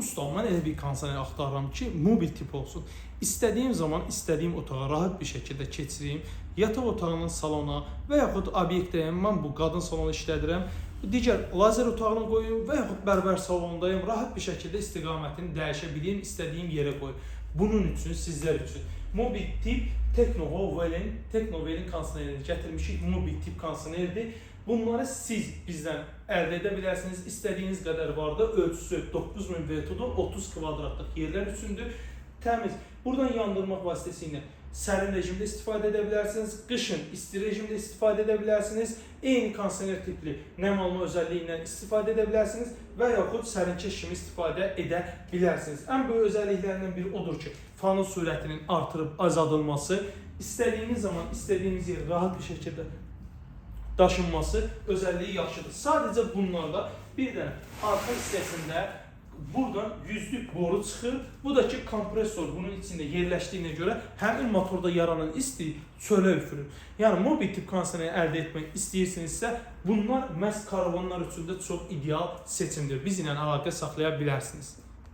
Ustam, mən elə bir kondisioner axtarıram ki, mobil tip olsun. İstədiyim zaman istədiyim otağa rahat bir şəkildə keçirim. Yataq otağının salona və yaxud obyektdəyəm. Mən bu qadın salonu işlədirəm. Digər lazer otağını qoyum və yaxud bərbər salonundayım. Rahat bir şəkildə istiqamətini dəyişə bilim, istədiyim yerə qoyum. Bunun üçün, sizlər üçün mobil tip Teknovel'in kondisionerini gətirmişik. Mobil tip kondisionerdir. Bunları siz bizdən əldə edə bilərsiniz. İstədiyiniz qədər var da, ölçüsü 9000 V-dir, 30 kvadratlıq yerlər üçündür. Təmiz. Buradan yandırmaq vasitəsilə sərin rejimdə istifadə edə bilərsiniz. Qışın isti rejimdə istifadə edə bilərsiniz. Eyni kondisioner tipli nəm alma özəlliyindən istifadə edə bilərsiniz və yaxud sərinkeş kimi istifadə edə bilərsiniz. Ən böyük özəlliklərindən biri odur ki, fanın sürətinin artırıb azaldılması, istədiyiniz zaman istədiyiniz yer rahat bir şəkildə daşınması özəlliyi yaxşıdır. Sadəcə bunlarda bir dənə arxa hissəsində buradan yüzlük boru çıxır. Bu da ki, kompresor bunun içində yerləşdiyinə görə həmin motorda yaranan isti çölə üfürür. Yəni, mobil tip kondisioneri əldə etmək istəyirsinizsə, bunlar məhz karavanlar üçün də çox ideal seçimdir. Biz ilə əlaqə saxlaya bilərsiniz.